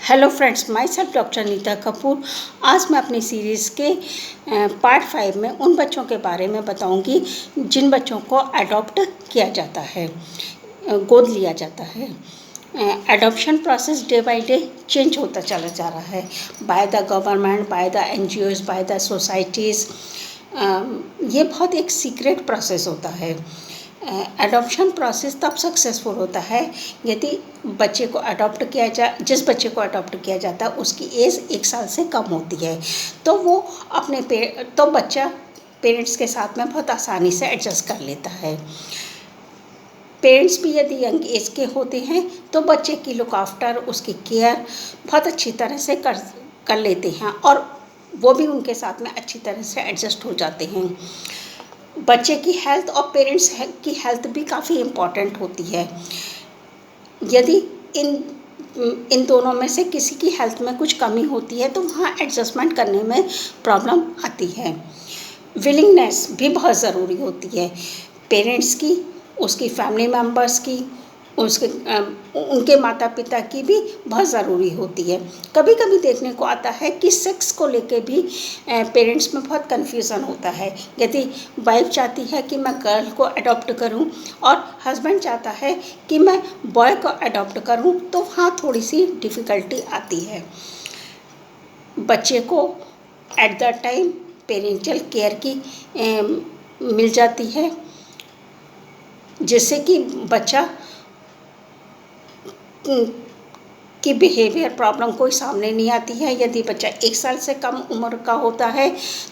Hello friends, myself doctor Neeta Kapoor. आज मैं अपनी सीरीज़ के पार्ट 5 में उन बच्चों के बारे में बताऊंगी जिन बच्चों को अडॉप्ट किया जाता है, गोद लिया जाता है। Adoption process day by day change होता चला जा रहा है, by the government, by the NGOs, by the societies. ये बहुत एक सीक्रेट प्रोसेस होता है। एडॉप्शन प्रोसेस तब सक्सेसफुल होता है यदि बच्चे को अडॉप्ट किया जिस बच्चे को अडॉप्ट किया जाता है उसकी एज 1 साल से कम होती है, तो वो तो बच्चा पेरेंट्स के साथ में बहुत आसानी से एडजस्ट कर लेता है। पेरेंट्स भी यदि यंग एज के होते हैं तो बच्चे की लुक आफ्टर, उसकी केयर बहुत अच्छी तरह से कर लेते हैं और वो भी उनके साथ में अच्छी तरह से एडजस्ट हो जाते हैं। बच्चे की हेल्थ और पेरेंट्स की हेल्थ भी काफ़ी इम्पॉर्टेंट होती है। यदि इन दोनों में से किसी की हेल्थ में कुछ कमी होती है तो वहाँ एडजस्टमेंट करने में प्रॉब्लम आती है। विलिंगनेस भी बहुत ज़रूरी होती है, पेरेंट्स की, उसकी फैमिली मेम्बर्स की, उनके माता पिता की भी बहुत ज़रूरी होती है। कभी कभी देखने को आता है कि सेक्स को लेके भी पेरेंट्स में बहुत कन्फ्यूज़न होता है। यदि वाइफ चाहती है कि मैं गर्ल को अडॉप्ट करूं और हस्बैंड चाहता है कि मैं बॉय को अडॉप्ट करूं, तो वहाँ थोड़ी सी डिफ़िकल्टी आती है। बच्चे को at the time parental care की मिल जाती है, जिससे कि बच्चा की बिहेवियर प्रॉब्लम कोई सामने नहीं आती है। यदि बच्चा 1 साल से कम उम्र का होता है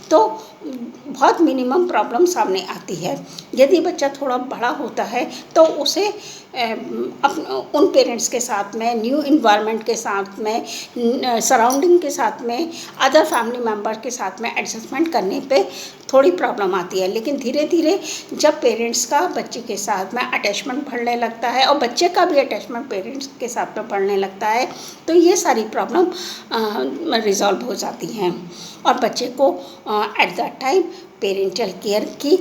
तो बहुत मिनिमम प्रॉब्लम सामने आती है। यदि बच्चा थोड़ा बड़ा होता है तो उसे उन पेरेंट्स के साथ में, न्यू इन्वायरमेंट के साथ में, सराउंडिंग के साथ में, अदर फैमिली मेम्बर के साथ में एडजस्टमेंट करने पे थोड़ी प्रॉब्लम आती है। लेकिन धीरे धीरे जब पेरेंट्स का बच्चे के साथ में अटैचमेंट बढ़ने लगता है और बच्चे का भी अटैचमेंट पेरेंट्स के साथ में बढ़ने लगता है तो ये सारी प्रॉब्लम रिजॉल्व हो जाती हैं और बच्चे को at the time parental care की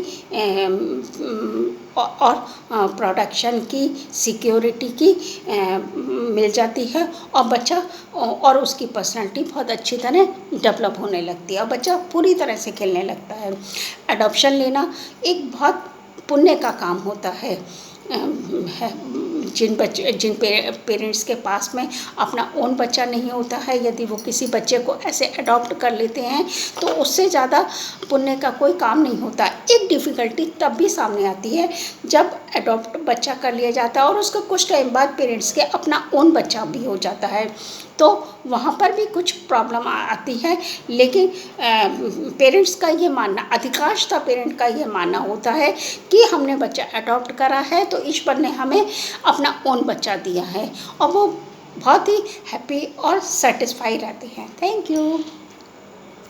और प्रोडक्शन की, सिक्योरिटी की मिल जाती है और बच्चा और उसकी पर्सनालिटी बहुत अच्छी तरह डेवलप होने लगती है और बच्चा पूरी तरह से खेलने लगता है। एडॉप्शन लेना एक बहुत पुण्य का काम होता है। जिन पेरेंट्स के पास में अपना ओन बच्चा नहीं होता है, यदि वो किसी बच्चे को ऐसे अडॉप्ट कर लेते हैं तो उससे ज़्यादा पुण्य का कोई काम नहीं होता। एक डिफ़िकल्टी तब भी सामने आती है जब अडॉप्ट बच्चा कर लिया जाता है और उसको कुछ टाइम बाद पेरेंट्स के अपना ओन बच्चा भी हो जाता है, तो वहाँ पर भी कुछ प्रॉब्लम आती है। लेकिन पेरेंट्स का ये मानना, अधिकांशतः पेरेंट का ये मानना होता है कि हमने बच्चा अडॉप्ट करा है तो ईश्वर ने हमें अपना ओन बच्चा दिया है और वो बहुत ही हैप्पी और सेटिस्फाई रहते हैं। Thank you.